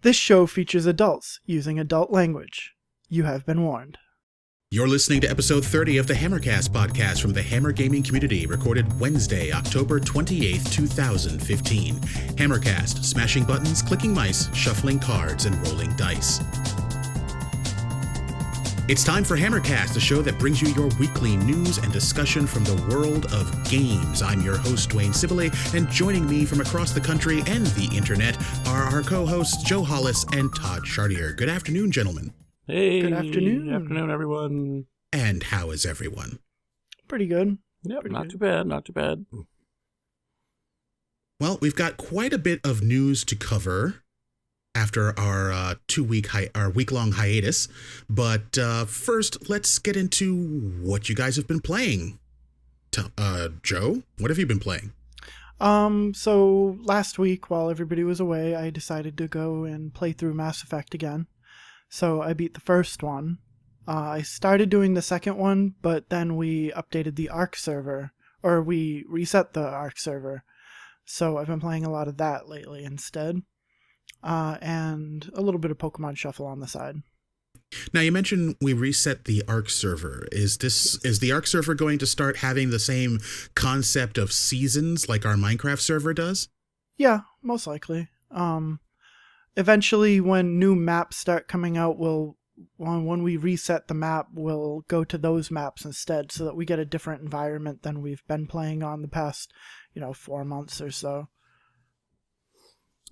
This show features adults using adult language. You have been warned. You're listening to episode 30 of the HammerCast podcast from the Hammer Gaming community, recorded Wednesday, October 28th, 2015. HammerCast, smashing buttons, clicking mice, shuffling cards, and rolling dice. It's time for HammerCast, the show that brings you your weekly news and discussion from the world of games. I'm your host, Dwayne Sibley, and joining me from across the country and the internet are our co-hosts, Joe Hollis and Todd Chartier. Good afternoon, gentlemen. Hey, Good afternoon. Good afternoon, everyone. And how is everyone? Pretty good. Yep, Pretty not good. too bad, not too bad. Well, we've got quite a bit of news to cover after our week-long hiatus. But first, let's get into what you guys have been playing. Joe, what have you been playing? So last week, while everybody was away, I decided to go and play through Mass Effect again. So I beat the first one. I started doing the second one, but then we updated the ARC server, or we reset the ARC server. So I've been playing a lot of that lately instead. And a little bit of Pokemon Shuffle on the side. Now, you mentioned we reset the ARC server. Is the ARC server going to start having the same concept of seasons like our Minecraft server does? Yeah, most likely. Eventually, when new maps start coming out, when we reset the map, we'll go to those maps instead, so that we get a different environment than we've been playing on the past, 4 months or so.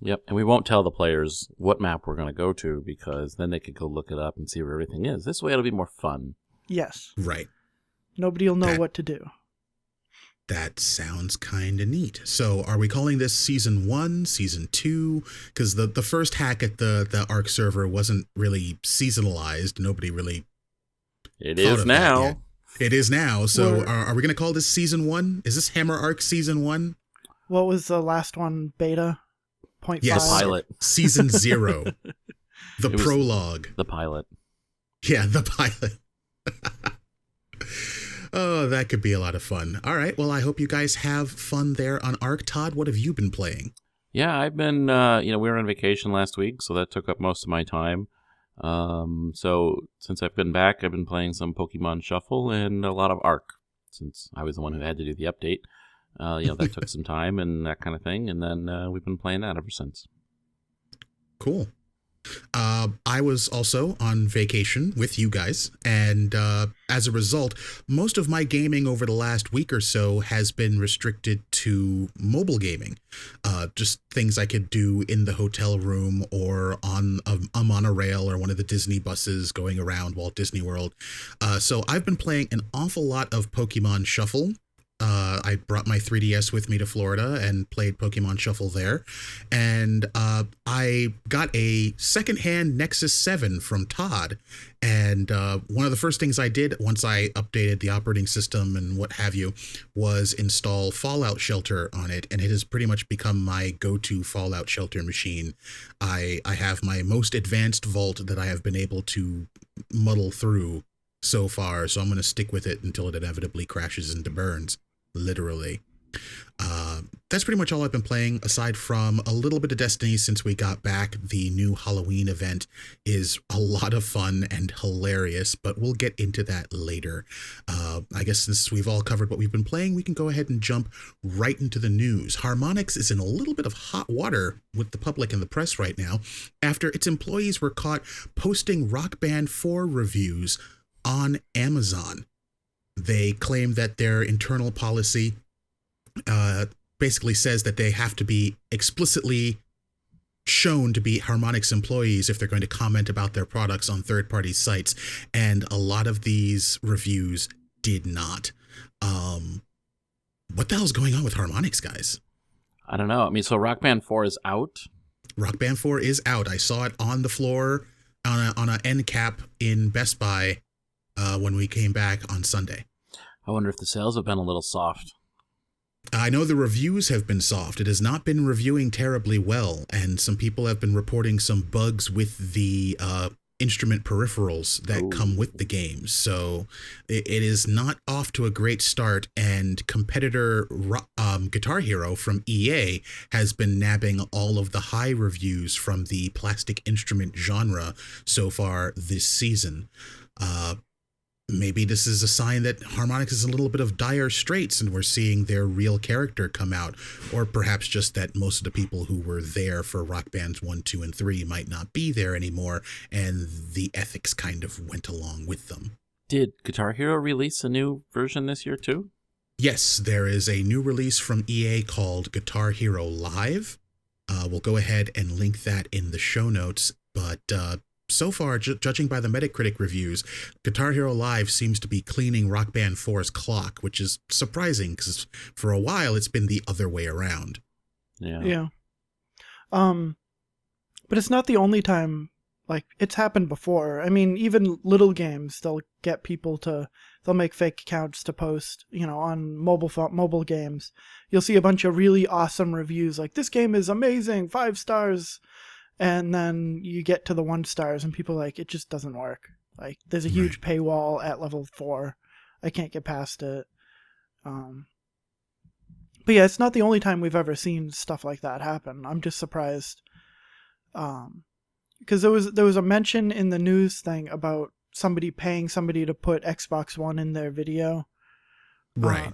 Yep, and we won't tell the players what map we're going to go to, because then they could go look it up and see where everything is. This way it'll be more fun. Yes. Right. Nobody will know what to do. That sounds kind of neat. So are we calling this Season 1, Season 2? Because the first hack at the ARC server wasn't really seasonalized. Nobody really It is now. It is now. So are we going to call this Season 1? Is this Hammer Arc Season 1? What was the last one? Beta? 0.5? Yes. The pilot. Season 0. The It was prologue. The pilot. Yeah, the pilot. Oh, that could be a lot of fun. All right. Well, I hope you guys have fun there on ARC. Todd, what have you been playing? Yeah, I've been, we were on vacation last week, so that took up most of my time. So since I've been back, I've been playing some Pokemon Shuffle and a lot of ARC, since I was the one who had to do the update. That took some time and that kind of thing, and then we've been playing that ever since. Cool. I was also on vacation with you guys, and as a result, most of my gaming over the last week or so has been restricted to mobile gaming. Just things I could do in the hotel room or on a monorail or one of the Disney buses going around Walt Disney World. So I've been playing an awful lot of Pokemon Shuffle. I brought my 3DS with me to Florida and played Pokemon Shuffle there. And I got a secondhand Nexus 7 from Todd. And one of the first things I did once I updated the operating system and what have you was install Fallout Shelter on it. And it has pretty much become my go-to Fallout Shelter machine. I have my most advanced vault that I have been able to muddle through so far. So I'm going to stick with it until it inevitably crashes and burns. Literally. That's pretty much all I've been playing, aside from a little bit of Destiny since we got back. The new Halloween event is a lot of fun and hilarious, but we'll get into that later. I guess since we've all covered what we've been playing, we can go ahead and jump right into the news. Harmonix is in a little bit of hot water with the public and the press right now after its employees were caught posting Rock Band 4 reviews on Amazon. They claim that their internal policy basically says that they have to be explicitly shown to be Harmonix employees if they're going to comment about their products on third-party sites, and a lot of these reviews did not. What the hell's going on with Harmonix, guys? I don't know. I mean, so Rock Band 4 is out? Rock Band 4 is out. I saw it on the floor on an end cap in Best Buy when we came back on Sunday. I wonder if the sales have been a little soft. I know the reviews have been soft. It has not been reviewing terribly well, and some people have been reporting some bugs with the instrument peripherals that come with the game. So it is not off to a great start, and competitor Guitar Hero from EA has been nabbing all of the high reviews from the plastic instrument genre so far this season. Maybe this is a sign that Harmonix is in a little bit of dire straits and we're seeing their real character come out, or perhaps just that most of the people who were there for Rock Bands 1, 2, and 3 might not be there anymore, and the ethics kind of went along with them. Did Guitar Hero release a new version this year too? Yes, there is a new release from EA called Guitar Hero Live. We'll go ahead and link that in the show notes, but so far, judging by the Metacritic reviews, Guitar Hero Live seems to be cleaning Rock Band 4's clock, which is surprising because for a while it's been the other way around. Yeah. But it's not the only time. Like, it's happened before. I mean, even little games, they'll make fake accounts to post, on mobile games. You'll see a bunch of really awesome reviews like, this game is amazing, 5 stars. And then you get to the 1 stars and people are like, it just doesn't work. Like, there's a huge paywall at level 4. I can't get past it. But yeah, it's not the only time we've ever seen stuff like that happen. I'm just surprised. Because there was a mention in the news thing about somebody paying somebody to put Xbox One in their video. Right.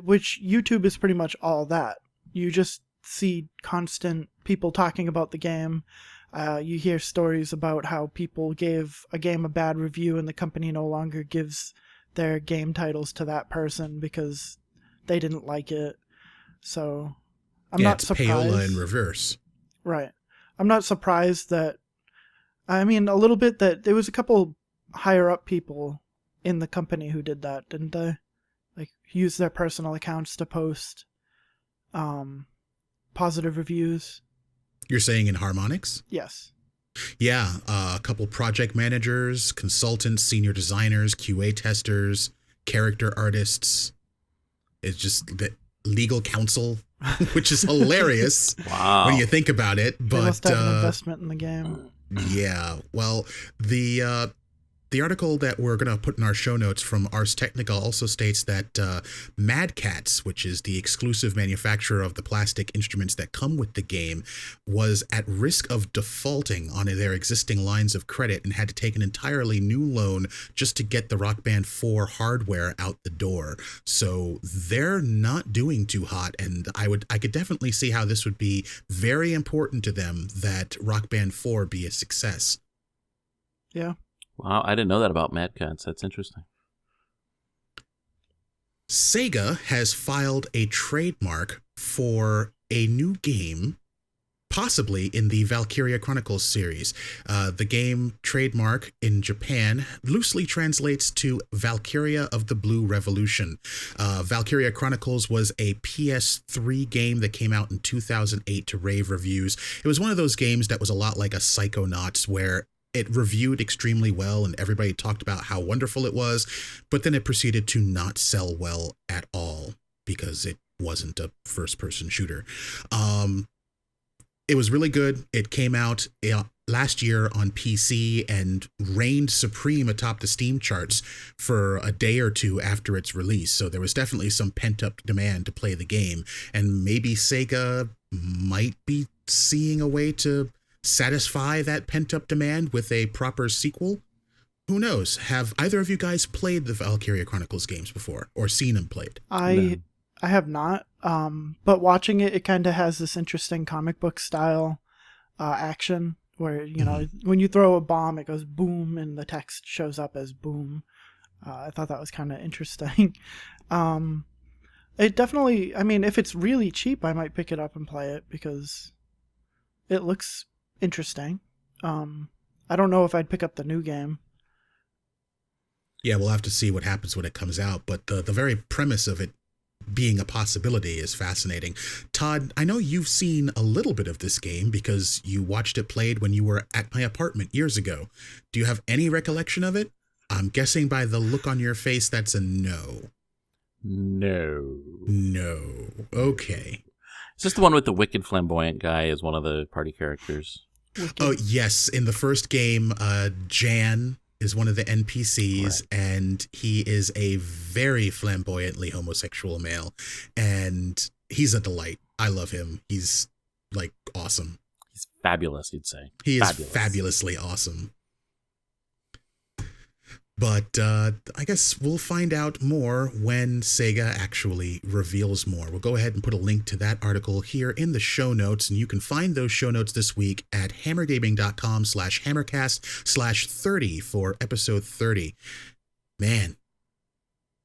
Which YouTube is pretty much all that. You just see constant people talking about the game. You hear stories about how people gave a game a bad review and the company no longer gives their game titles to that person because they didn't like it. So I'm not surprised. Payola in reverse. Right. I'm not surprised that, I mean, a little bit that there was a couple higher up people in the company who did that, didn't they? Like, use their personal accounts to post positive reviews. You're saying in Harmonix? Yes. Yeah, a couple project managers, consultants, senior designers, QA testers, character artists. It's just the legal counsel, which is hilarious. Wow. When you think about it. But they must have an investment in the game. Yeah, well, the article that we're going to put in our show notes from Ars Technica also states that Mad Catz, which is the exclusive manufacturer of the plastic instruments that come with the game, was at risk of defaulting on their existing lines of credit and had to take an entirely new loan just to get the Rock Band 4 hardware out the door. So they're not doing too hot, and I could definitely see how this would be very important to them that Rock Band 4 be a success. Yeah. Wow, I didn't know that about Mad Catz. That's interesting. Sega has filed a trademark for a new game, possibly in the Valkyria Chronicles series. The game trademark in Japan loosely translates to Valkyria of the Blue Revolution. Valkyria Chronicles was a PS3 game that came out in 2008 to rave reviews. It was one of those games that was a lot like a Psychonauts, where it reviewed extremely well and everybody talked about how wonderful it was, but then it proceeded to not sell well at all because it wasn't a first-person shooter. It was really good. It came out last year on PC and reigned supreme atop the Steam charts for a day or two after its release. So there was definitely some pent-up demand to play the game, and maybe Sega might be seeing a way to satisfy that pent-up demand with a proper sequel. Who knows? Have either of you guys played the Valkyria Chronicles games before or seen them played? I have not, but watching it kind of has this interesting comic book style action where, when you throw a bomb, it goes boom and the text shows up as boom. I thought that was kind of interesting. It definitely, I mean, if it's really cheap, I might pick it up and play it because it looks interesting. I don't know if I'd pick up the new game. Yeah, we'll have to see what happens when it comes out, but the very premise of it being a possibility is fascinating. Todd, I know you've seen a little bit of this game because you watched it played when you were at my apartment years ago. Do you have any recollection of it? I'm guessing by the look on your face that's a no. No. Okay. Is this the one with the wicked flamboyant guy as one of the party characters? Wicked. Oh, yes. In the first game, Jan is one of the NPCs, Right. and he is a very flamboyantly homosexual male, and he's a delight. I love him. He's, like, awesome. He's fabulous, you'd say. He is Fabulous. fabulously awesome. But I guess we'll find out more when Sega actually reveals more. We'll go ahead and put a link to that article here in the show notes, and you can find those show notes this week at hammergaming.com/hammercast/30 for episode 30. Man,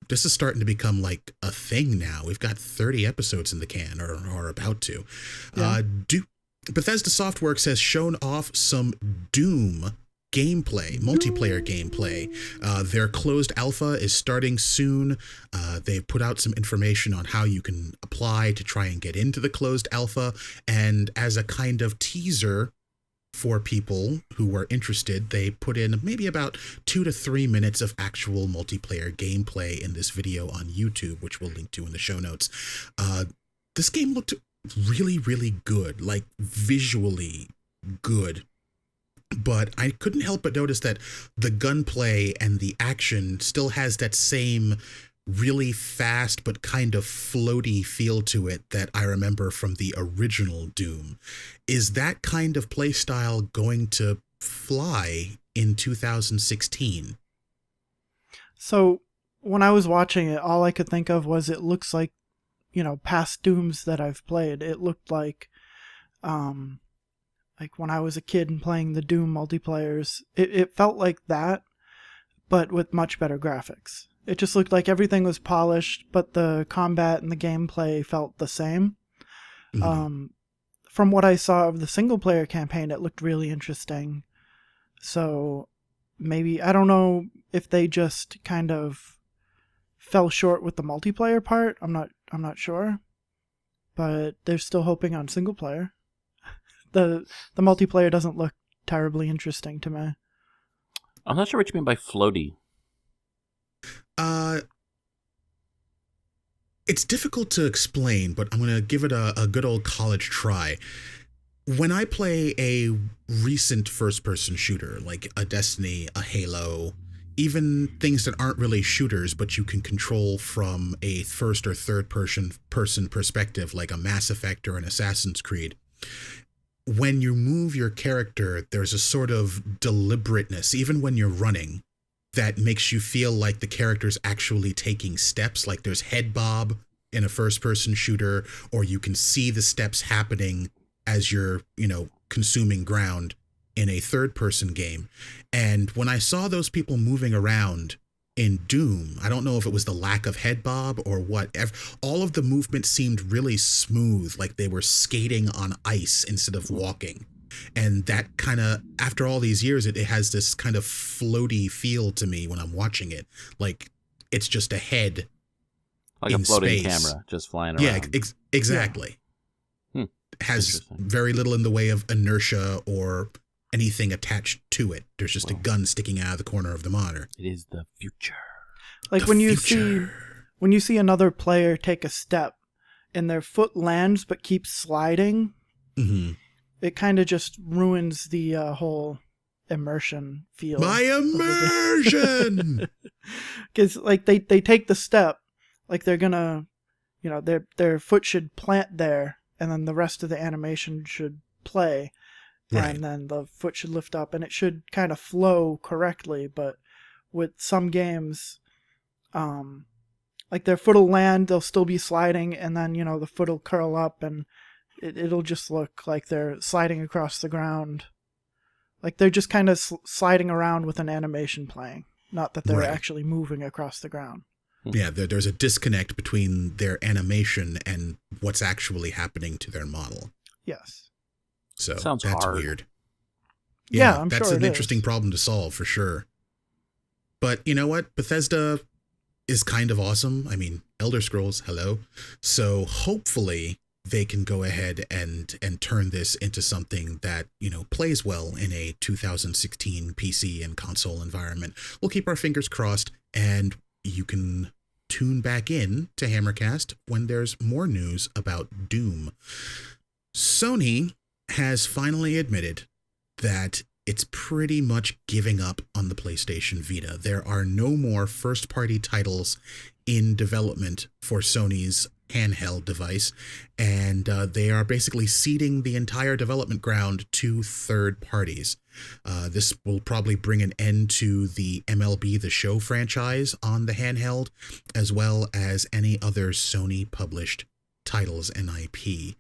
this is starting to become like a thing now. We've got 30 episodes in the can, or about to. Yeah. Bethesda Softworks has shown off some Doom gameplay, multiplayer gameplay. Their closed alpha is starting soon. They've put out some information on how you can apply to try and get into the closed alpha. And as a kind of teaser for people who are interested, they put in maybe about 2 to 3 minutes of actual multiplayer gameplay in this video on YouTube, which we'll link to in the show notes. This game looked really, really good, like visually good. But I couldn't help but notice that the gunplay and the action still has that same really fast but kind of floaty feel to it that I remember from the original Doom. Is that kind of play style going to fly in 2016? So when I was watching it, all I could think of was it looks like, past Dooms that I've played. It looked like when I was a kid and playing the Doom multiplayers, it felt like that, but with much better graphics. It just looked like everything was polished, but the combat and the gameplay felt the same. Mm-hmm. From what I saw of the single player campaign, it looked really interesting. So maybe, I don't know if they just kind of fell short with the multiplayer part. I'm not sure, but they're still hoping on single player. The multiplayer doesn't look terribly interesting to me. I'm not sure what you mean by floaty. It's difficult to explain, but I'm going to give it a good old college try. When I play a recent first-person shooter, like a Destiny, a Halo, even things that aren't really shooters, but you can control from a first or third-person perspective, like a Mass Effect or an Assassin's Creed, when you move your character, there's a sort of deliberateness, even when you're running, that makes you feel like the character's actually taking steps. Like there's head bob in a first-person shooter, or you can see the steps happening as you're, consuming ground in a third-person game. And when I saw those people moving around in Doom, I don't know if it was the lack of head bob or what, all of the movement seemed really smooth, like they were skating on ice instead of walking. And that kind of, after all these years, it has this kind of floaty feel to me when I'm watching it. Like it's just a head Like in a floating space. camera just flying Yeah, around. exactly. Yeah. Has Interesting. very little in the way of inertia or anything attached to it. There's just a gun sticking out of the corner of the monitor. It is the future. Like The when future. you see another player take a step and their foot lands but keeps sliding, Mm-hmm. it kind of just ruins the whole immersion feel. My immersion! Because like they take the step, like they're gonna, their foot should plant there, and then the rest of the animation should play, Right. and then the foot should lift up, and it should kind of flow correctly. But with some games, like their foot will land, they'll still be sliding, and then the foot will curl up, and it'll just look like they're sliding across the ground. Like they're just kind of sliding around with an animation playing, not that they're Right. actually moving across the ground. Yeah, there's a disconnect between their animation and what's actually happening to their model. Yes. So Sounds that's hard. weird. Yeah, I'm that's sure an it interesting is. problem to solve for sure. But you know what? Bethesda is kind of awesome. I mean, Elder Scrolls, hello. So hopefully they can go ahead and turn this into something that, plays well in a 2016 PC and console environment. We'll keep our fingers crossed, and you can tune back in to HammerCast when there's more news about Doom. Sony has finally admitted that it's pretty much giving up on the PlayStation Vita. There are no more first-party titles in development for Sony's handheld device, and they are basically ceding the entire development ground to third parties. This will probably bring an end to the MLB The Show franchise on the handheld, as well as any other Sony-published titles and IP.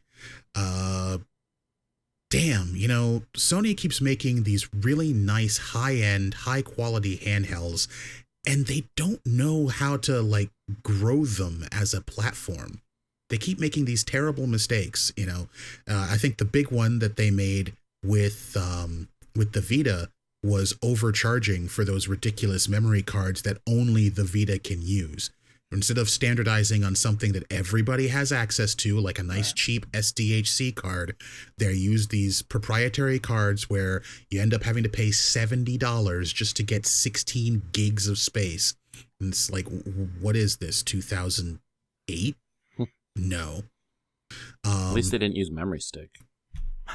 Damn, Sony keeps making these really nice, high-end, high-quality handhelds, and they don't know how to, grow them as a platform. They keep making these terrible mistakes, I think the big one that they made with the Vita was overcharging for those ridiculous memory cards that only the Vita can use. Instead of standardizing on something that everybody has access to, like a nice cheap SDHC card, they use these proprietary cards where you end up having to pay $70 just to get 16 gigs of space. And it's like, what is this, 2008? No. At least they didn't use memory stick.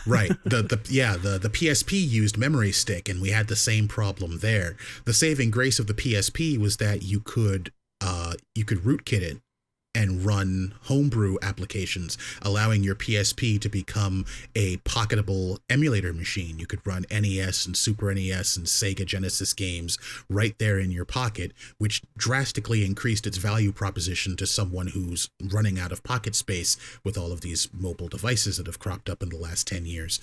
Right. The PSP used memory stick, and we had the same problem there. The saving grace of the PSP was that you could rootkit it and run homebrew applications, allowing your PSP to become a pocketable emulator machine. You could run NES and Super NES and Sega Genesis games right there in your pocket, which drastically increased its value proposition to someone who's running out of pocket space with all of these mobile devices that have cropped up in the last 10 years.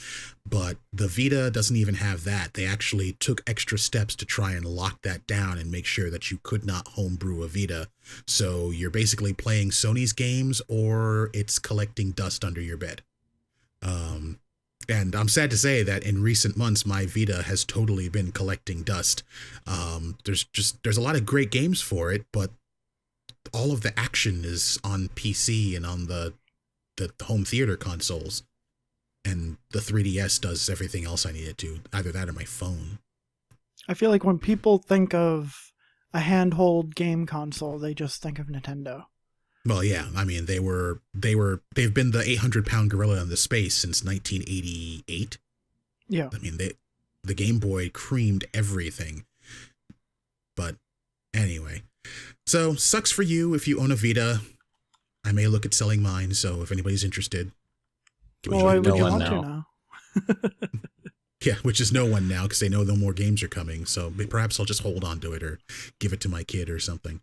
But the Vita doesn't even have that. They actually took extra steps to try and lock that down and make sure that you could not homebrew a Vita. So you're basically playing Sony's games, or it's collecting dust under your bed. And I'm sad to say that in recent months, my Vita has totally been collecting dust. There's a lot of great games for it, but all of the action is on PC and on the home theater consoles. And the 3DS does everything else I need it to, either that or my phone. I feel like when people think of a handheld game console, they just think of Nintendo. Well, yeah, I mean, they've been the 800-pound gorilla in the space since 1988. Yeah. I mean, the Game Boy creamed everything. But anyway, so sucks for you if you own a Vita. I may look at selling mine, so if anybody's interested. Well, I would no you one want now. to now? Yeah, which is no one now because they know no more games are coming. So perhaps I'll just hold on to it or give it to my kid or something.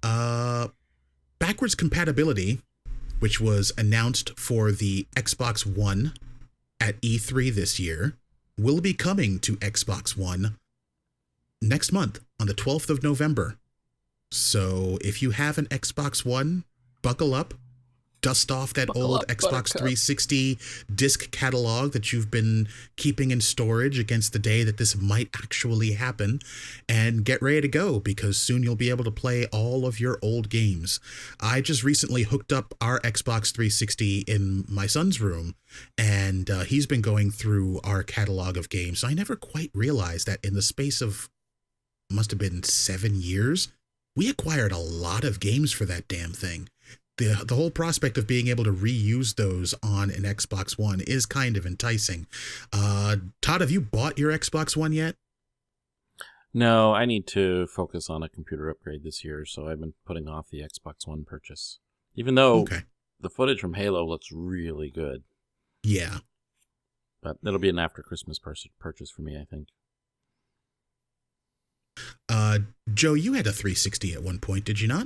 Backwards compatibility, which was announced for the Xbox One at E3 this year, will be coming to Xbox One next month on the 12th of November. So if you have an Xbox One, buckle up. Dust off that old Xbox 360 disc catalog that you've been keeping in storage against the day that this might actually happen, and get ready to go, because soon you'll be able to play all of your old games. I just recently hooked up our Xbox 360 in my son's room, and he's been going through our catalog of games. So I never quite realized that in the space of, must have been 7 years, we acquired a lot of games for that damn thing. The whole prospect of being able to reuse those on an Xbox One is kind of enticing. Todd, have you bought your Xbox One yet? No, I need to focus on a computer upgrade this year, so I've been putting off the Xbox One purchase. Even though the footage from Halo looks really good. Yeah. But it'll be an after Christmas purchase for me, I think. Joe, you had a 360 at one point, did you not?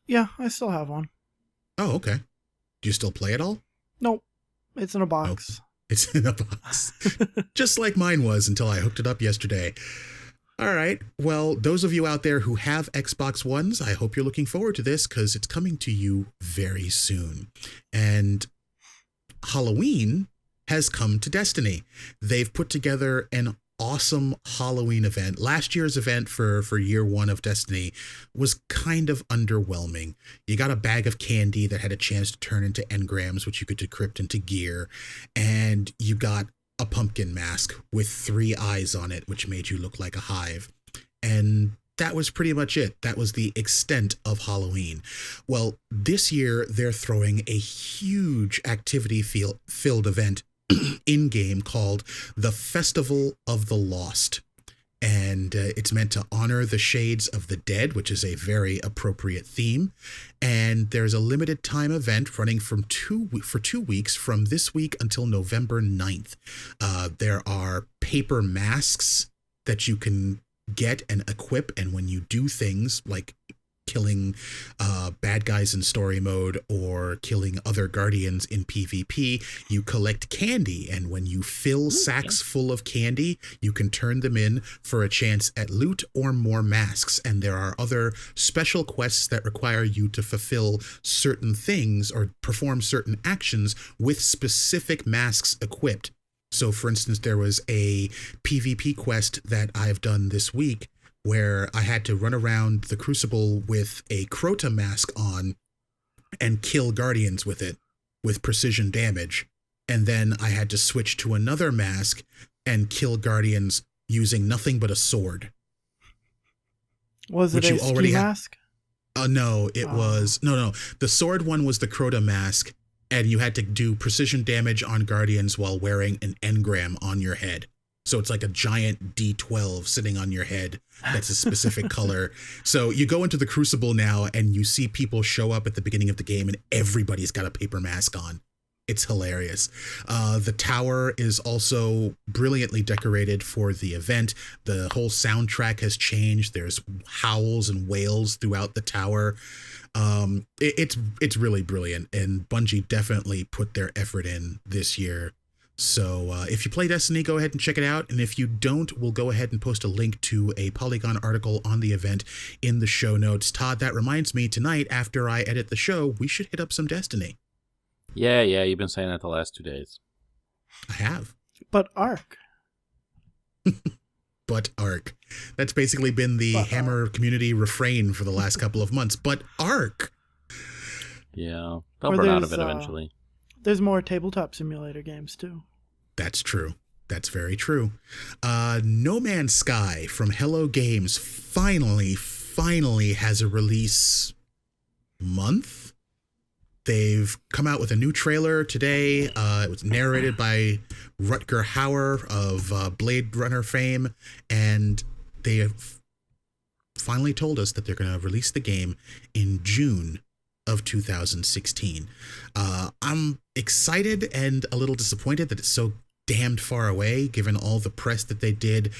Yeah, I still have one. Oh, okay. Do you still play it all? Nope. It's in a box. Oh, it's in a box. Just like mine was until I hooked it up yesterday. All right. Well, those of you out there who have Xbox Ones, I hope you're looking forward to this, because it's coming to you very soon. And Halloween has come to Destiny. They've put together an awesome Halloween event. Last year's event for year one of Destiny was kind of underwhelming. You got a bag of candy that had a chance to turn into engrams, which you could decrypt into gear, and you got a pumpkin mask with 3 eyes on it, which made you look like a hive. And that was pretty much it. That was the extent of Halloween. Well, this year they're throwing a huge activity-filled event in game called the Festival of the Lost. And it's meant to honor the shades of the dead, which is a very appropriate theme. And there's a limited time event running for 2 weeks from this week until November 9th. There are paper masks that you can get and equip. And when you do things like killing bad guys in story mode or killing other guardians in PvP, you collect candy, and when you fill sacks full of candy, you can turn them in for a chance at loot or more masks. And there are other special quests that require you to fulfill certain things or perform certain actions with specific masks equipped. So for instance, there was a PvP quest that I've done this week where I had to run around the Crucible with a Crota mask on and kill guardians with it with precision damage. And then I had to switch to another mask and kill guardians using nothing but a sword. Was it a ski mask? No, it was... No. The sword one was the Crota mask, and you had to do precision damage on guardians while wearing an engram on your head. So it's like a giant D12 sitting on your head that's a specific color. So you go into the Crucible now and you see people show up at the beginning of the game and everybody's got a paper mask on. It's hilarious. The tower is also brilliantly decorated for the event. The whole soundtrack has changed. There's howls and wails throughout the tower. It's really brilliant, and Bungie definitely put their effort in this year. So if you play Destiny, go ahead and check it out. And if you don't, we'll go ahead and post a link to a Polygon article on the event in the show notes. Todd, that reminds me, tonight, after I edit the show, we should hit up some Destiny. Yeah, you've been saying that the last 2 days. I have. But Ark. But Ark. That's basically been the Hammer community refrain for the last couple of months. But Ark. Yeah, they'll run out of it eventually. There's more tabletop simulator games, too. That's true. That's very true. No Man's Sky from Hello Games finally has a release month. They've come out with a new trailer today. It was narrated by Rutger Hauer of Blade Runner fame, and they have finally told us that they're going to release the game in June of 2016. I'm excited and a little disappointed that it's so damned far away, given all the press that they did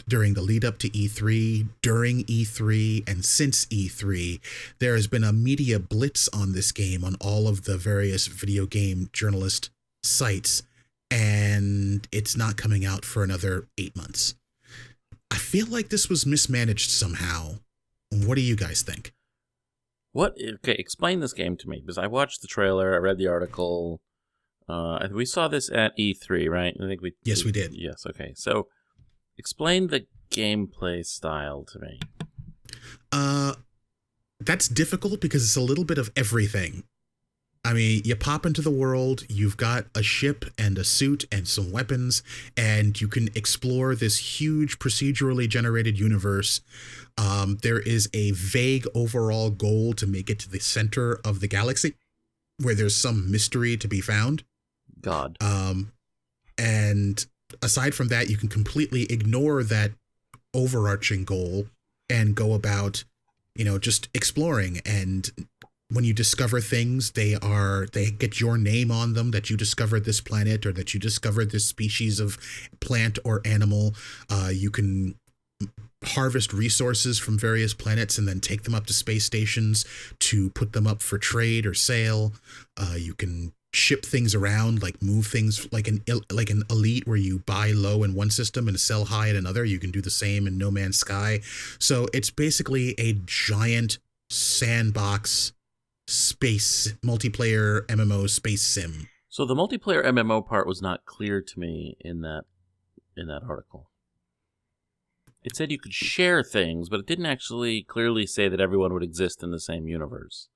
during the lead up to E3, during E3, and since E3. There has been a media blitz on this game on all of the various video game journalist sites, and it's not coming out for another 8 months. I feel like this was mismanaged somehow. What do you guys think? Okay, explain this game to me, because I watched the trailer, I read the article. We saw this at E3, right? Yes, we did. Yes, okay. So, explain the gameplay style to me. That's difficult because it's a little bit of everything. I mean, you pop into the world, you've got a ship and a suit and some weapons, and you can explore this huge procedurally generated universe. There is a vague overall goal to make it to the center of the galaxy, where there's some mystery to be found. God. And aside from that, you can completely ignore that overarching goal and go about, just exploring. And when you discover things, they get your name on them, that you discovered this planet or that you discovered this species of plant or animal. You can harvest resources from various planets and then take them up to space stations to put them up for trade or sale. You can ship things around, like move things like an elite where you buy low in one system and sell high in another. You can do the same in No Man's Sky. So it's basically a giant sandbox space multiplayer MMO space sim. So the multiplayer MMO part was not clear to me in that article. It said you could share things, but it didn't actually clearly say that everyone would exist in the same universe.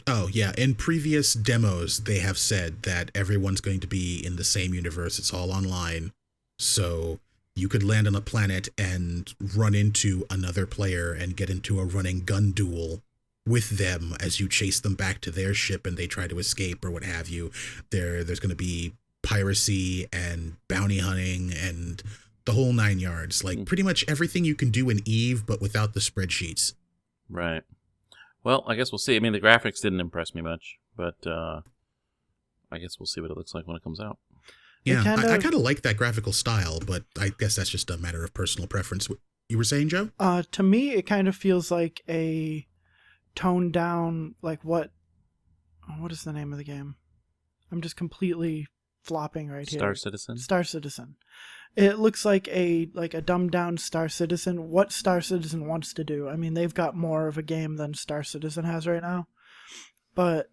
Oh, yeah. In previous demos, they have said that everyone's going to be in the same universe. It's all online. So you could land on a planet and run into another player and get into a running gun duel with them as you chase them back to their ship and they try to escape or what have you. There's going to be piracy and bounty hunting and the whole nine yards. Like pretty much everything you can do in Eve, but without the spreadsheets. Right. Well, I guess we'll see. I mean, the graphics didn't impress me much, but I guess we'll see what it looks like when it comes out. Yeah, I kind of like that graphical style, but I guess that's just a matter of personal preference. You were saying, Joe? To me, it kind of feels like a toned down, like what is the name of the game? I'm just completely flopping right here. Star Citizen? Star Citizen. It looks like a dumbed down Star Citizen. What Star Citizen wants to do. I mean, they've got more of a game than Star Citizen has right now. But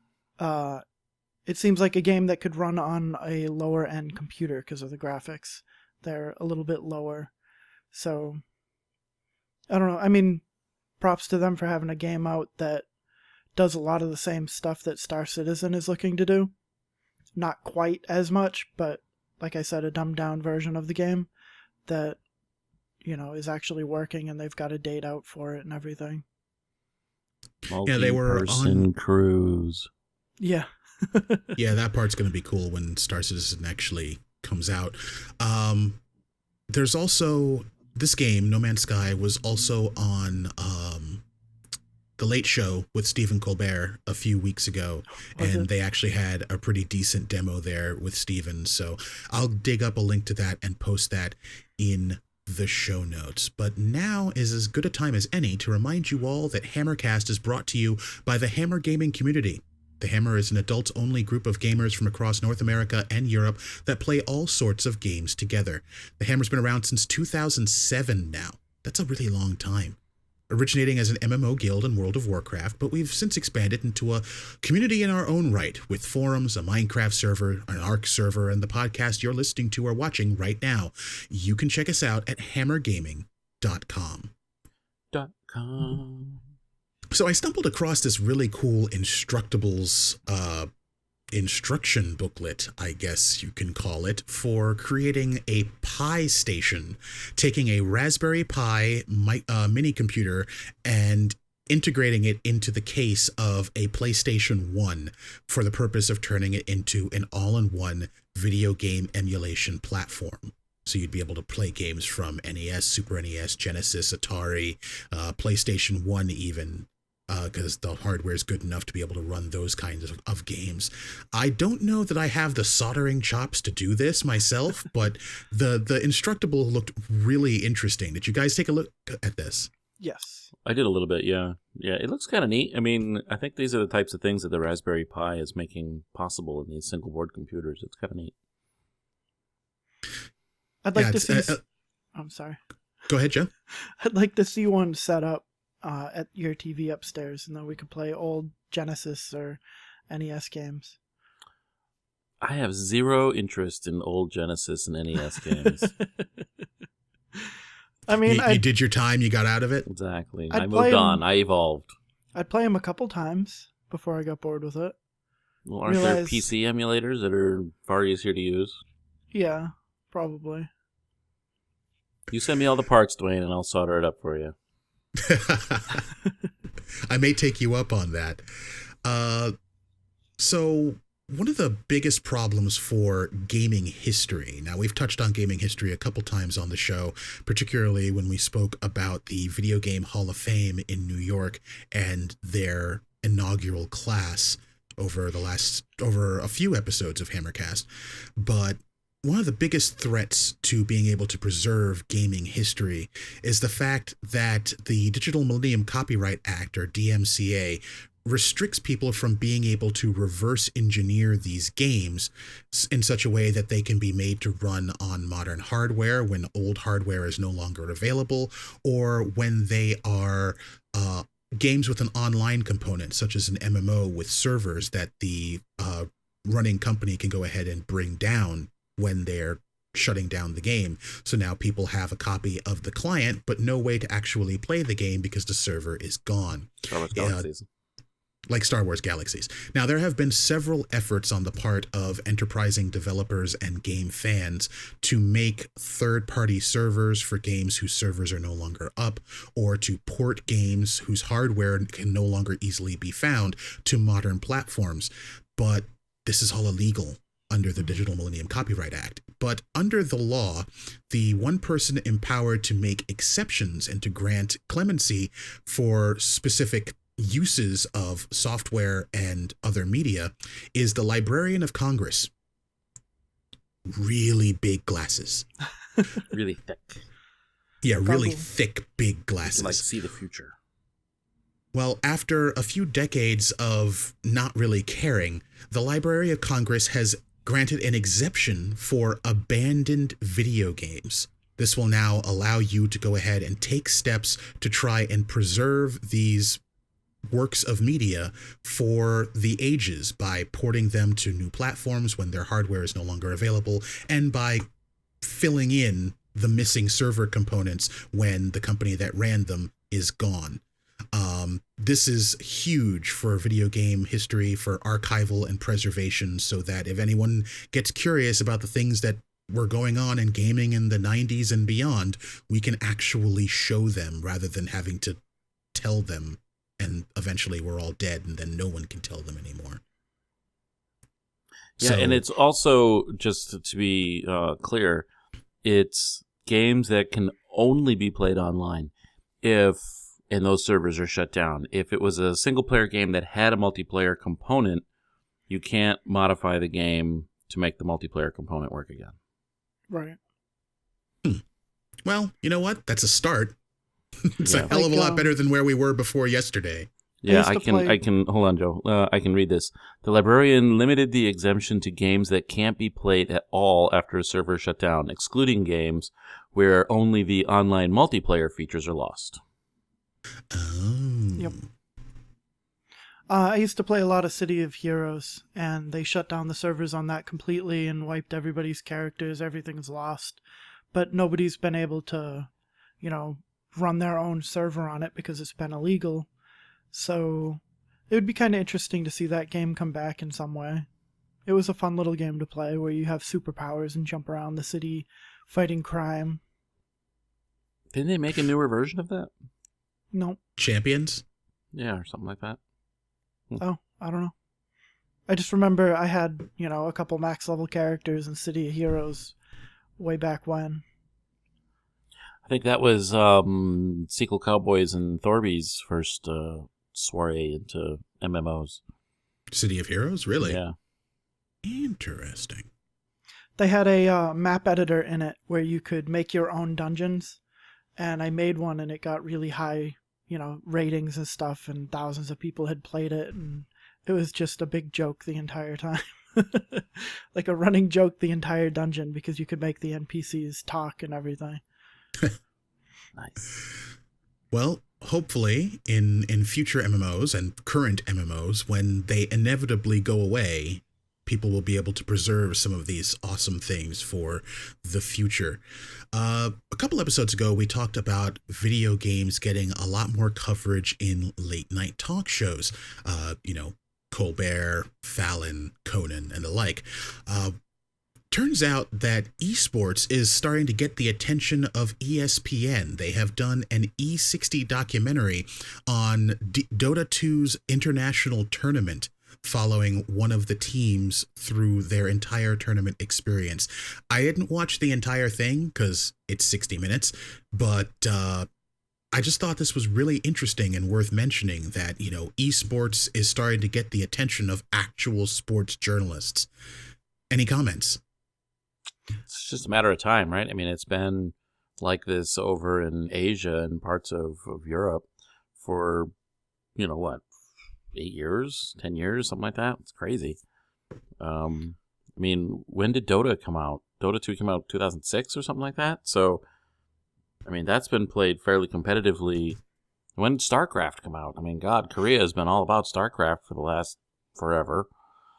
it seems like a game that could run on a lower end computer because of the graphics. They're a little bit lower. So, I don't know. I mean, props to them for having a game out that does a lot of the same stuff that Star Citizen is looking to do. Not quite as much, but like I said, a dumbed down version of the game that, is actually working, and they've got a date out for it and everything. Yeah, they were on cruise. Yeah. Yeah, that part's going to be cool when Star Citizen actually comes out. There's also this game, No Man's Sky, was also on The Late Show with Stephen Colbert a few weeks ago, and they actually had a pretty decent demo there with Stephen. So I'll dig up a link to that and post that in the show notes. But now is as good a time as any to remind you all that HammerCast is brought to you by the Hammer gaming community. The Hammer is an adults-only group of gamers from across North America and Europe that play all sorts of games together. The Hammer's been around since 2007 now. That's a really long time. Originating as an MMO guild in World of Warcraft, but we've since expanded into a community in our own right, with forums, a Minecraft server, an Ark server, and the podcast you're listening to or watching right now. You can check us out at hammergaming.com. So I stumbled across this really cool Instructables instruction booklet, I guess you can call it, for creating a Pi station, taking a Raspberry Pi mini computer and integrating it into the case of a PlayStation 1 for the purpose of turning it into an all-in-one video game emulation platform. So you'd be able to play games from NES, Super NES, Genesis, Atari, PlayStation 1 even, because the hardware is good enough to be able to run those kinds of games. I don't know that I have the soldering chops to do this myself, but the Instructable looked really interesting. Did you guys take a look at this? Yes. I did a little bit, yeah. Yeah, it looks kind of neat. I mean, I think these are the types of things that the Raspberry Pi is making possible in these single-board computers. It's kind of neat. I'd like to see... I'm sorry. Go ahead, Joe. I'd like to see one set up at your TV upstairs, and then we could play old Genesis or NES games. I have zero interest in old Genesis and NES games. I mean, you did your time, you got out of it? Exactly. I moved on. I evolved. I'd play them a couple times before I got bored with it. Well, aren't there PC emulators that are far easier to use? Yeah, probably. You send me all the parts, Dwayne, and I'll solder it up for you. I may take you up on that. So one of the biggest problems for gaming history, now we've touched on gaming history a couple times on the show, particularly when we spoke about the Video Game Hall of Fame in New York and their inaugural class over a few episodes of HammerCast. But one of the biggest threats to being able to preserve gaming history is the fact that the Digital Millennium Copyright Act, or DMCA, restricts people from being able to reverse engineer these games in such a way that they can be made to run on modern hardware when old hardware is no longer available, or when they are games with an online component, such as an MMO with servers that the running company can go ahead and bring down when they're shutting down the game. So now people have a copy of the client, but no way to actually play the game because the server is gone. Star Wars Galaxies. Like Star Wars Galaxies. Now, there have been several efforts on the part of enterprising developers and game fans to make third-party servers for games whose servers are no longer up, or to port games whose hardware can no longer easily be found to modern platforms. But this is all illegal. under the Digital Millennium Copyright Act. But under the law, the one person empowered to make exceptions and to grant clemency for specific uses of software and other media is the Librarian of Congress. Really big glasses. Really thick. Yeah, really Goggles. thick, big You glasses. can, like, see the future. Well, after a few decades of not really caring, the Library of Congress has granted an exemption for abandoned video games. This will now allow you to go ahead and take steps to try and preserve these works of media for the ages by porting them to new platforms when their hardware is no longer available, and by filling in the missing server components when the company that ran them is gone. This is huge for video game history, for archival and preservation, so that if anyone gets curious about the things that were going on in gaming in the 90s and beyond, we can actually show them rather than having to tell them, and eventually we're all dead and then no one can tell them anymore. Yeah, and it's also, just to be clear, it's games that can only be played online and those servers are shut down. If it was a single-player game that had a multiplayer component, you can't modify the game to make the multiplayer component work again. Right. Well, you know what? That's a start. It's Yeah. a hell of a lot better than where we were before yesterday. Yeah, used to I can, hold on, Joe. I can read this. The librarian limited the exemption to games that can't be played at all after a server shut down, excluding games where only the online multiplayer features are lost. Oh. Yep. I used to play a lot of City of Heroes, and they shut down the servers on that completely and wiped everybody's characters. Everything's lost. But nobody's been able to, run their own server on it because it's been illegal. So it would be kind of interesting to see that game come back in some way. It was a fun little game to play where you have superpowers and jump around the city fighting crime. Didn't they make a newer version of that? No. Champions? Yeah, or something like that. Oh, I don't know. I just remember I had, a couple max level characters in City of Heroes way back when. I think that was Sequel Cowboys and Thorby's first soiree into MMOs. City of Heroes? Really? Yeah. Interesting. They had a map editor in it where you could make your own dungeons, and I made one and it got really high, ratings and stuff, and thousands of people had played it, and it was just a big joke the entire time. Like a running joke the entire dungeon, because you could make the NPCs talk and everything. Nice. Well, hopefully in future MMOs and current MMOs, when they inevitably go away, people will be able to preserve some of these awesome things for the future. A couple episodes ago, we talked about video games getting a lot more coverage in late night talk shows. Colbert, Fallon, Conan, and the like. Turns out that esports is starting to get the attention of ESPN. They have done an E60 documentary on Dota 2's international tournament, following one of the teams through their entire tournament experience. I didn't watch the entire thing because it's 60 minutes, but I just thought this was really interesting and worth mentioning that, esports is starting to get the attention of actual sports journalists. Any comments? It's just a matter of time, right? I mean, it's been like this over in Asia and parts of Europe for, 8 years, 10 years, something like that. It's crazy. When did Dota come out? Dota 2 came out in 2006 or something like that. So, that's been played fairly competitively. When did StarCraft come out? God, Korea has been all about StarCraft for the last forever.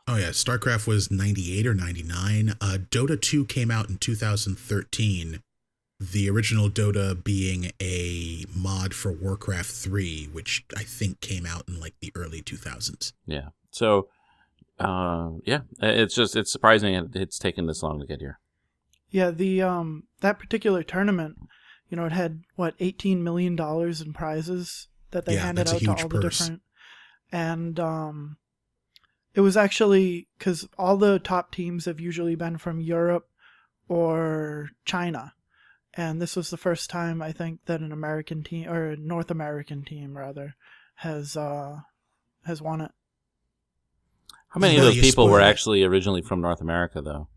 Oh, yeah. StarCraft was 98 or 99. Dota 2 came out in 2013. The original Dota being a mod for Warcraft 3, which I think came out in the early 2000s. Yeah. So, it's surprising it's taken this long to get here. Yeah, the that particular tournament, it had $18 million in prizes that they handed out to all the different, and It was actually because all the top teams have usually been from Europe or China. And this was the first time I think that an American team, or a North American team rather, has won it. How many of Well, those you people were spoiled it. actually originally from North America, though?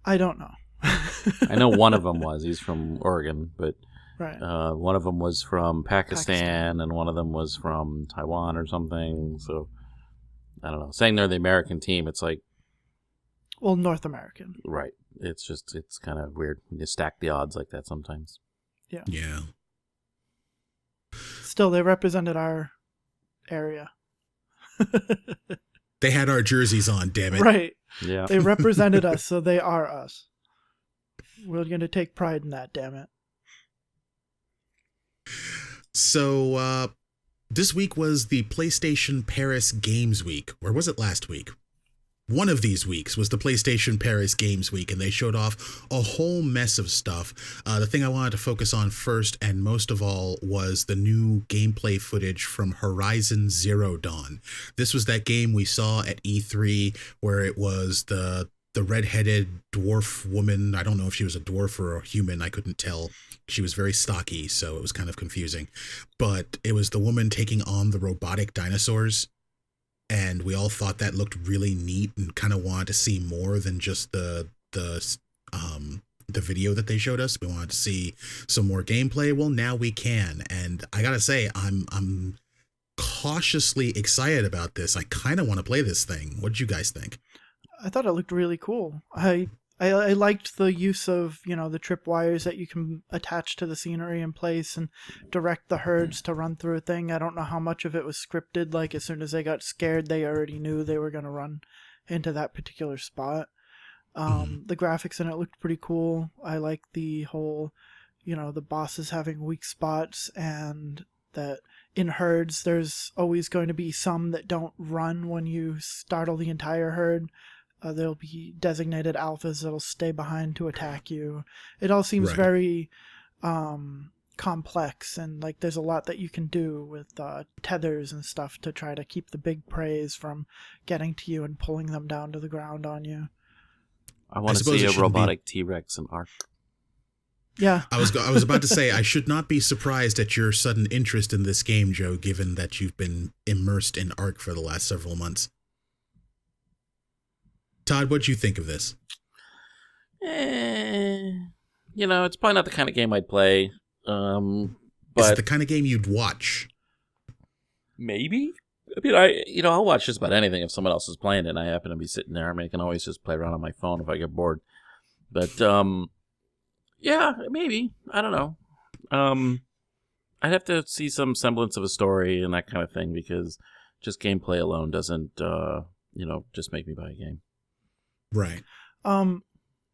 I don't know. I know one of them was. He's from Oregon, but Right. one of them was from Pakistan, and one of them was from Taiwan or something. So, I don't know. Saying they're the American team, it's like, Well, North American. right. It's kind of weird. You stack the odds like that sometimes. Yeah. Still, they represented our area. They had our jerseys on, damn it. Right. Yeah. They represented us, so they are us. We're going to take pride in that, damn it. So, this week was the PlayStation Paris Games Week. Or was it last week? One of these weeks was the PlayStation Paris Games Week, and they showed off a whole mess of stuff. The thing I wanted to focus on first and most of all was the new gameplay footage from Horizon Zero Dawn. This was that game we saw at E3 where it was the redheaded dwarf woman. I don't know if she was a dwarf or a human. I couldn't tell. She was very stocky, so it was kind of confusing. But it was the woman taking on the robotic dinosaurs. And we all thought that looked really neat and kind of wanted to see more than just the video that they showed us. We wanted to see some more gameplay. Well, now we can. And I gotta say, I'm cautiously excited about this. I kind of want to play this thing. What did you guys think? I thought it looked really cool. I liked the use of, the tripwires that you can attach to the scenery in place and direct the herds to run through a thing. I don't know how much of it was scripted. Like, as soon as they got scared, they already knew they were going to run into that particular spot. The graphics in it looked pretty cool. I like the whole, the bosses having weak spots, and that in herds, there's always going to be some that don't run when you startle the entire herd. There'll be designated alphas that'll stay behind to attack you. It all seems Right. very complex, and like there's a lot that you can do with tethers and stuff to try to keep the big preys from getting to you and pulling them down to the ground on you. I want to suppose see it a shouldn't be- robotic T-Rex in Ark. Yeah, I was about to say, I should not be surprised at your sudden interest in this game, Joe, given that you've been immersed in Ark for the last several months. Todd, what'd you think of this? It's probably not the kind of game I'd play. Is But it the kind of game you'd watch? maybe. I mean, I'll watch just about anything if someone else is playing it and I happen to be sitting there. I mean, I can always just play around on my phone if I get bored. But, yeah, maybe. I don't know. I'd have to see some semblance of a story and that kind of thing, because just gameplay alone doesn't, just make me buy a game. Right.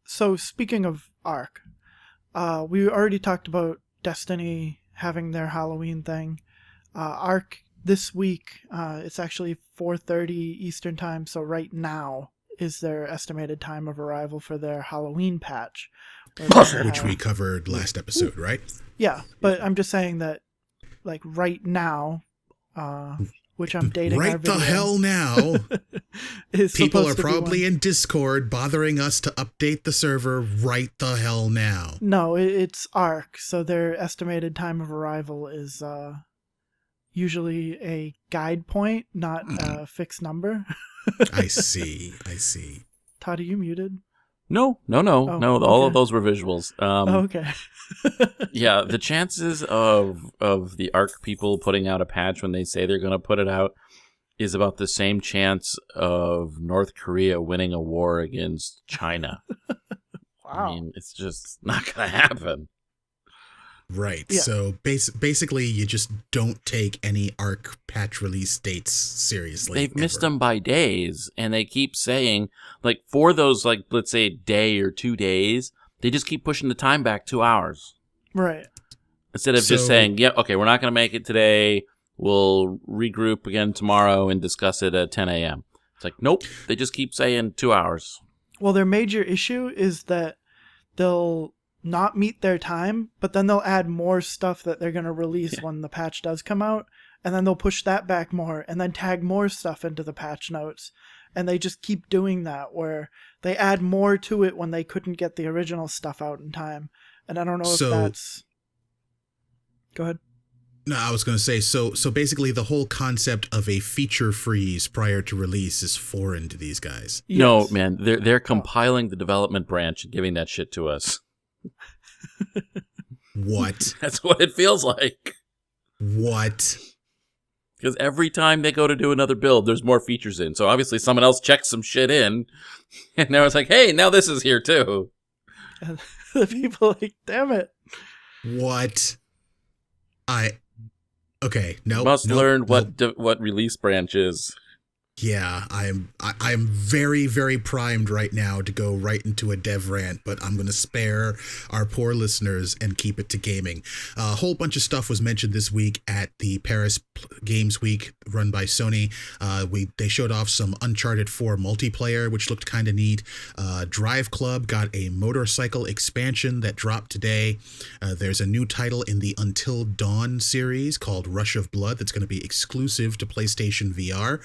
So speaking of Ark, we already talked about Destiny having their Halloween thing. Ark this week, it's actually 4:30 Eastern time, so right now is their estimated time of arrival for their Halloween patch. Which we covered last episode, right? Yeah, but I'm just saying that, like, right now, which I'm dating our Right the video, hell now. is People supposed are to be probably one- in Discord bothering us to update the server right the hell now. No, it's Ark, so their estimated time of arrival is usually a guide point, not a fixed number. I see. Todd, are you muted? No. All okay. of those were visuals. Okay. Yeah, the chances of the Ark people putting out a patch when they say they're going to put it out is about the same chance of North Korea winning a war against China. Wow. I mean, it's just not going to happen. Right. Yeah. So basically, you just don't take any Arc patch release dates seriously. They've missed ever. them by days, and they keep saying, like, for those, like, let's say a day or 2 days, they just keep pushing the time back 2 hours. Right. Instead of just So- saying, yeah, okay, we're not going to make it today. We'll regroup again tomorrow and discuss it at 10 a.m. It's like, nope. They just keep saying 2 hours. Well, their major issue is that they'll not meet their time, but then they'll add more stuff that they're going to release when the patch does come out. and then they'll push that back more and then tag more stuff into the patch notes. And they just keep doing that where they add more to it when they couldn't get the original stuff out in time. And I don't know if that's... Go ahead. No, I was going to say, so basically the whole concept of a feature freeze prior to release is foreign to these guys. Yes. No, man, they're compiling the development branch and giving that shit to us. What? That's what it feels like. What? Because every time they go to do another build, there's more features in. So obviously someone else checks some shit in, and now it's like, hey, now this is here too. And the people are like, damn it. What? Okay, no. Must learn what release branch is. Yeah, I am very, very primed right now to go right into a dev rant, but I'm going to spare our poor listeners and keep it to gaming. A whole bunch of stuff was mentioned this week at the Paris Games Week run by Sony. They showed off some Uncharted 4 multiplayer, which looked kind of neat. Drive Club got a motorcycle expansion that dropped today. There's a new title in the Until Dawn series called Rush of Blood that's going to be exclusive to PlayStation VR.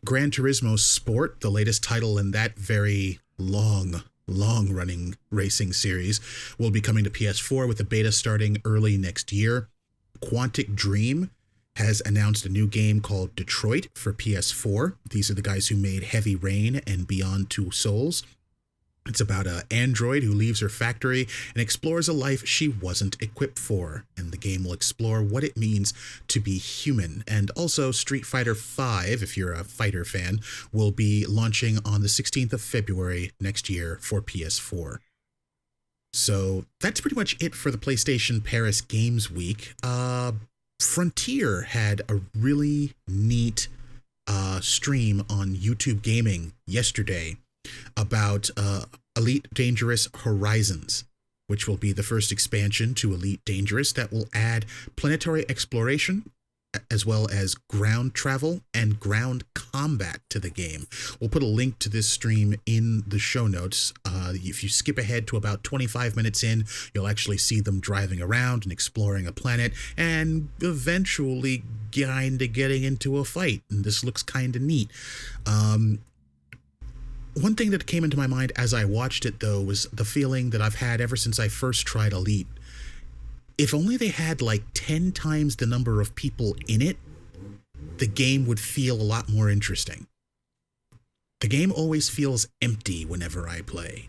Gran Turismo Sport, the latest title in that very long-running racing series, will be coming to PS4 with the beta starting early next year. Quantic Dream has announced a new game called Detroit for PS4. These are the guys who made Heavy Rain and Beyond Two Souls. It's about an android who leaves her factory and explores a life she wasn't equipped for. And the game will explore what it means to be human. And also Street Fighter V, if you're a fighter fan, will be launching on the 16th of February next year for PS4. So that's pretty much it for the PlayStation Paris Games Week. Frontier had a really neat stream on YouTube Gaming yesterday about Elite Dangerous Horizons, which will be the first expansion to Elite Dangerous that will add planetary exploration as well as ground travel and ground combat to the game. We'll put a link to this stream in the show notes. If you skip ahead to about 25 minutes in, you'll actually see them driving around and exploring a planet and eventually kind of getting into a fight. And this looks kind of neat. One thing that came into my mind as I watched it, though, was the feeling that I've had ever since I first tried Elite. If only they had like 10 times the number of people in it, the game would feel a lot more interesting. The game always feels empty whenever I play.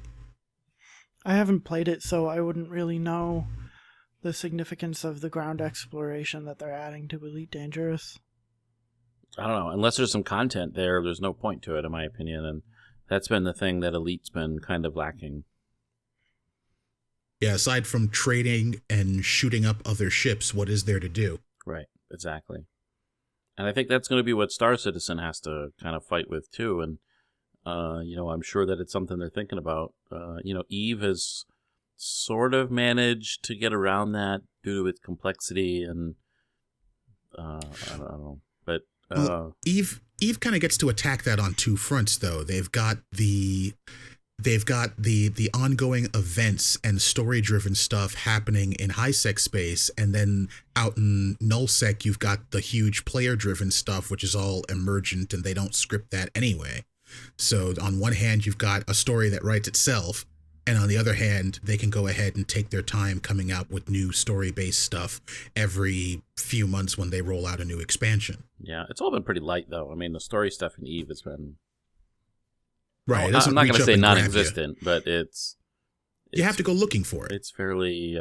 I haven't played it, so I wouldn't really know the significance of the ground exploration that they're adding to Elite Dangerous. I don't know. Unless there's some content there, there's no point to it, in my opinion. And that's been the thing that Elite's been kind of lacking. Yeah, aside from trading and shooting up other ships, what is there to do? Right, exactly. And I think that's going to be what Star Citizen has to kind of fight with, too. And, I'm sure that it's something they're thinking about. Eve has sort of managed to get around that due to its complexity and, I don't know. But Eve kind of gets to attack that on two fronts, though. They've got the ongoing events and story-driven stuff happening in high-sec space, and then out in null-sec, you've got the huge player-driven stuff, which is all emergent, and they don't script that anyway. So on one hand, you've got a story that writes itself, and on the other hand, they can go ahead and take their time coming out with new story-based stuff every few months when they roll out a new expansion. Yeah, it's all been pretty light, though. I mean, the story stuff in Eve has been... Right. I'm not going to say non-existent, but it's... You have to go looking for it. It's fairly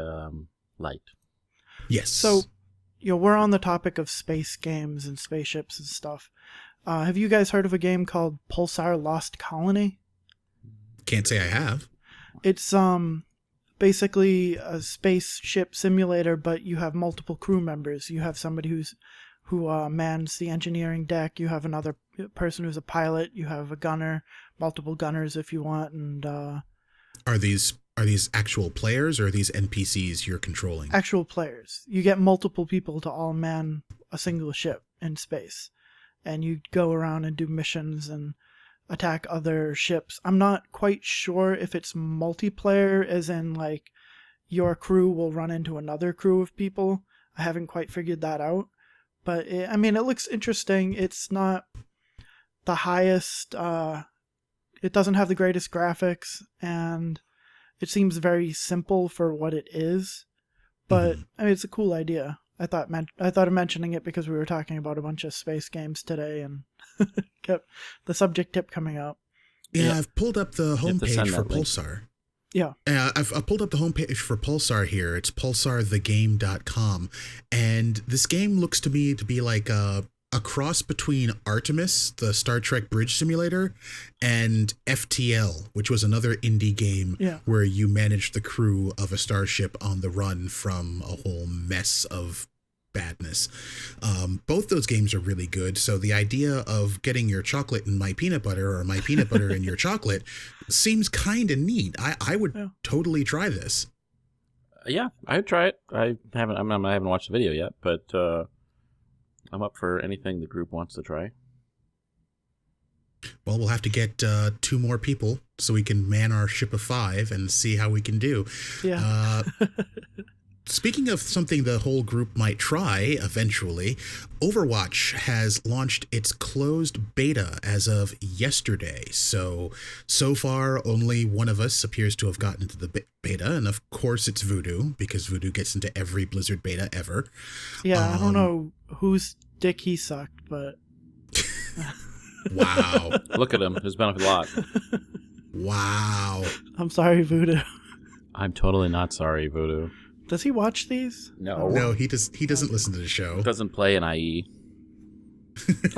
light. Yes. So, we're on the topic of space games and spaceships and stuff. Have you guys heard of a game called Pulsar Lost Colony? Can't say I have. It's basically a spaceship simulator, but you have multiple crew members. You have somebody who mans the engineering deck. You have another person who's a pilot. You have a gunner, multiple gunners if you want. And are these actual players or are these NPCs you're controlling? Actual players. You get multiple people to all man a single ship in space, and you go around and do missions and attack other ships. I'm not quite sure if it's multiplayer, as in like your crew will run into another crew of people. I haven't quite figured that out. But I mean, it looks interesting. It's not the highest. It doesn't have the greatest graphics, and it seems very simple for what it is. But I mean, it's a cool idea. I thought of mentioning it because we were talking about a bunch of space games today, and kept the subject kept coming up. Yeah, I've pulled up the homepage for Pulsar. Yeah. I've pulled up the homepage for Pulsar here. It's pulsarthegame.com. And this game looks to me to be like a cross between Artemis, the Star Trek bridge simulator, and FTL, which was another indie game where you managed the crew of a starship on the run from a whole mess of badness. Both those games are really good. So the idea of getting your chocolate in my peanut butter or my peanut butter in your chocolate seems kind of neat. I would totally try this. Yeah, I'd try it. I haven't watched the video yet, but I'm up for anything the group wants to try. Well, we'll have to get 2 more people so we can man our ship of 5 and see how we can do. Yeah. Speaking of something the whole group might try eventually, Overwatch has launched its closed beta as of yesterday. So far, only one of us appears to have gotten into the beta. And of course, it's Voodoo, because Voodoo gets into every Blizzard beta ever. Yeah, I don't know whose dick he sucked, but... Wow. Look at him. There's been a lot. Wow. I'm sorry, Voodoo. I'm totally not sorry, Voodoo. Does he watch these? No, he doesn't listen to the show. Doesn't play in IE.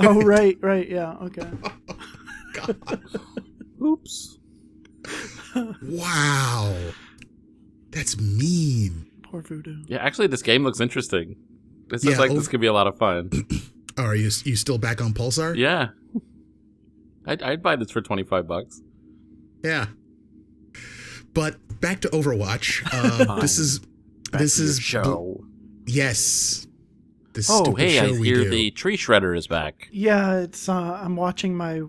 Oh, right, yeah, okay. God. Oops. Wow. That's mean. Poor Voodoo. Yeah, actually, this game looks interesting. This looks like this could be a lot of fun. Oh, are you still back on Pulsar? Yeah. I'd buy this for $25. Yeah. But back to Overwatch. This is show. Yes. This oh, stupid hey! show I we hear do. the tree shredder is back. Yeah, it's I'm watching my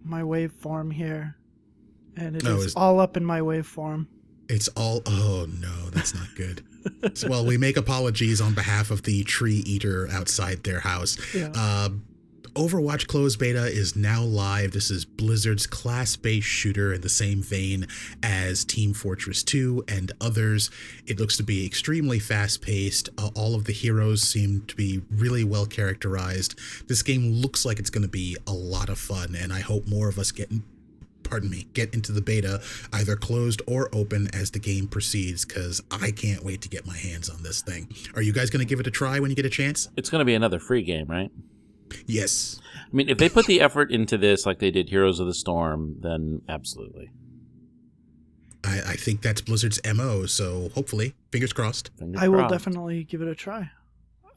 waveform here, and it is all up in my waveform. It's all. Oh no, that's not good. Well, we make apologies on behalf of the tree eater outside their house. Yeah. Overwatch closed beta is now live. This is Blizzard's class-based shooter in the same vein as Team Fortress 2 and others. It looks to be extremely fast-paced. All of the heroes seem to be really well characterized. This game looks like it's going to be a lot of fun, and I hope more of us get into the beta, either closed or open, as the game proceeds, because I can't wait to get my hands on this thing. Are you guys going to give it a try when you get a chance? It's going to be another free game, right? Yes. I mean, if they put the effort into this like they did Heroes of the Storm, then absolutely. I think that's Blizzard's MO, so hopefully, fingers crossed. I will definitely give it a try.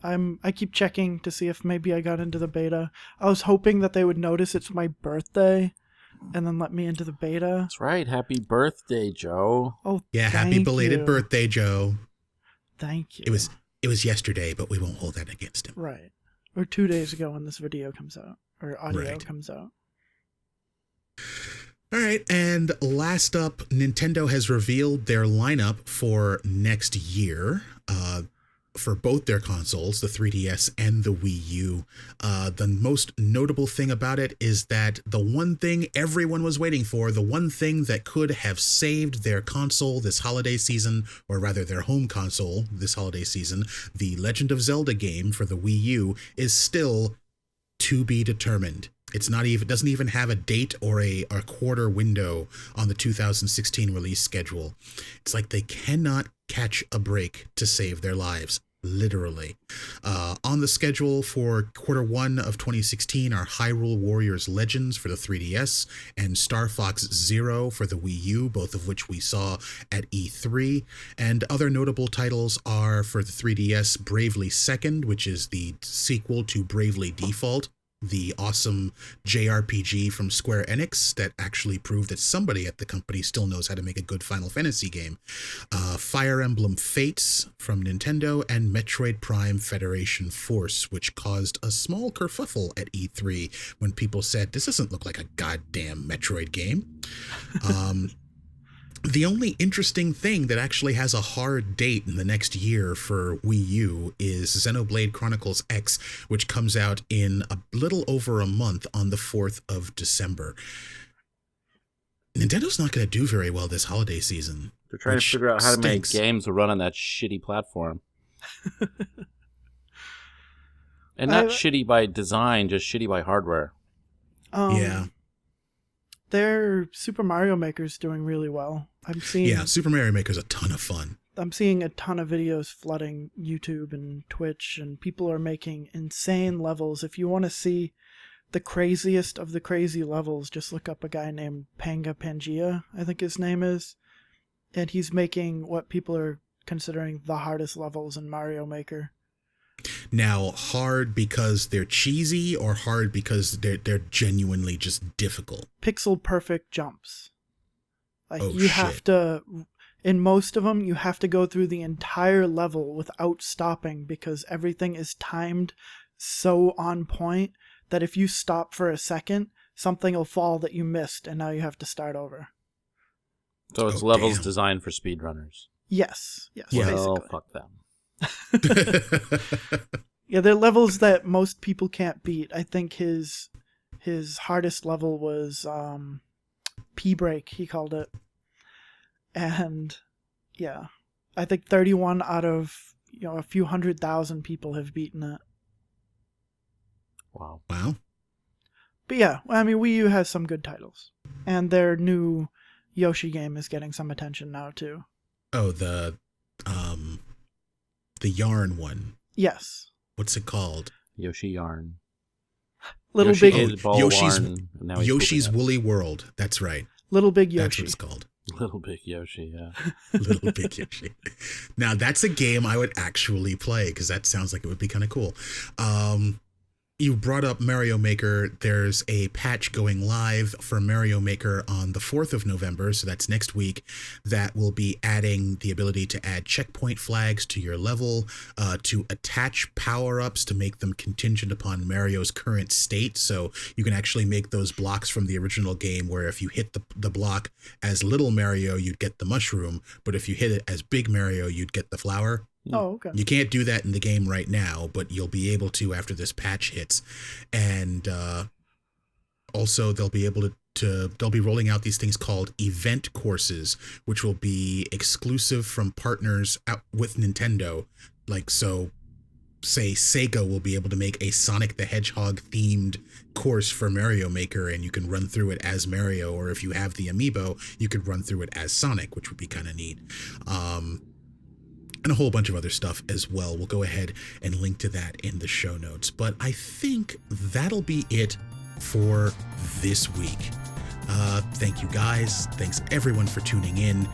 I keep checking to see if maybe I got into the beta. I was hoping that they would notice it's my birthday and then let me into the beta. That's right. Happy birthday, Joe. Oh, yeah, happy belated birthday, Joe. Thank you. It was yesterday, but we won't hold that against him. Right. Or 2 days ago when this video comes out, or audio comes out. All right, and last up, Nintendo has revealed their lineup for next year for both their consoles, the 3DS and the Wii U. The most notable thing about it is that the one thing everyone was waiting for, the one thing that could have saved their console this holiday season, or rather their home console this holiday season, the Legend of Zelda game for the Wii U, is still to be determined. It doesn't even have a date or a quarter window on the 2016 release schedule. It's like they cannot catch a break to save their lives, literally. On the schedule for quarter 1 of 2016 are Hyrule Warriors Legends for the 3DS and Star Fox Zero for the Wii U, both of which we saw at E3. And other notable titles are for the 3DS, Bravely Second, which is the sequel to Bravely Default, the awesome JRPG from Square Enix that actually proved that somebody at the company still knows how to make a good Final Fantasy game. Fire Emblem Fates from Nintendo, and Metroid Prime Federation Force, which caused a small kerfuffle at E3 when people said, this doesn't look like a goddamn Metroid game. The only interesting thing that actually has a hard date in the next year for Wii U is Xenoblade Chronicles X, which comes out in a little over a month on the 4th of December. Nintendo's not going to do very well this holiday season. They're trying to figure out how to make stinks. games to run on that shitty platform. And not shitty by design, just shitty by hardware. Yeah. Their Super Mario Maker's doing really well. Super Mario Maker's a ton of fun. I'm seeing a ton of videos flooding YouTube and Twitch, and people are making insane levels. If you want to see the craziest of the crazy levels, just look up a guy named Pangea, I think his name is. And he's making what people are considering the hardest levels in Mario Maker. Now, hard because they're cheesy or hard because they're genuinely just difficult? Pixel perfect jumps. Like shit. have to, in most of them, you have to go through the entire level without stopping because everything is timed so on point that if you stop for a second, something will fall that you missed and now you have to start over. So it's levels designed for speedrunners. Yes, Yeah. Well, basically. fuck them. Yeah, they're levels that most people can't beat. I think his hardest level was P-Break, he called it. And yeah, I think 31 out of a few 100,000 people have beaten it. Wow. But yeah, I mean, Wii U has some good titles. And their new Yoshi game is getting some attention now too. Oh, the Yarn one. Yes. What's it called? Yoshi Yarn. Little Yoshi Big is Ball Yoshi's Yarn, and now he's Yoshi's pooping it. Woolly World. That's right. Little Big That's Yoshi. what it's called. Little Big Yoshi, yeah. Little Big Yoshi. Now, that's a game I would actually play because that sounds like it would be kind of cool. You brought up Mario Maker. There's a patch going live for Mario Maker on the 4th of November, so that's next week, that will be adding the ability to add checkpoint flags to your level, to attach power-ups to make them contingent upon Mario's current state, so you can actually make those blocks from the original game where if you hit the block as Little Mario, you'd get the mushroom, but if you hit it as Big Mario, you'd get the flower. Oh, okay. You can't do that in the game right now, but you'll be able to after this patch hits. And also they'll be able they'll be rolling out these things called event courses, which will be exclusive from partners out with Nintendo. Like, so say Sega will be able to make a Sonic the Hedgehog themed course for Mario Maker, and you can run through it as Mario, or if you have the amiibo, you could run through it as Sonic, which would be kind of neat. And a whole bunch of other stuff as well. We'll go ahead and link to that in the show notes. But I think that'll be it for this week. Thank you guys. Thanks everyone for tuning in.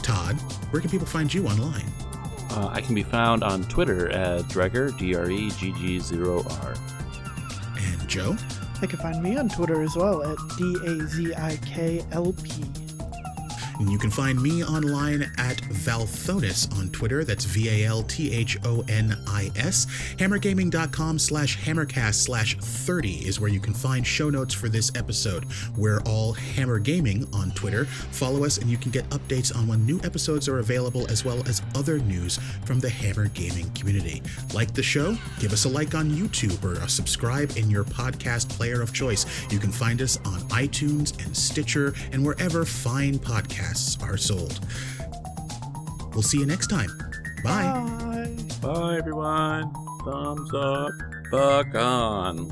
Todd, where can people find you online? I can be found on Twitter at Dregger, DREGG0R. And Joe? They can find me on Twitter as well at DAZIKLP. And you can find me online at Valthonis on Twitter. That's VALTHONIS. HammerGaming.com/HammerCast/30 is where you can find show notes for this episode. We're all Hammer Gaming on Twitter. Follow us and you can get updates on when new episodes are available, as well as other news from the Hammer Gaming community. Like the show? Give us a like on YouTube or a subscribe in your podcast player of choice. You can find us on iTunes and Stitcher and wherever fine podcasts are sold. We'll see you next time. Bye. Bye. Bye, everyone. Thumbs up. Fuck on.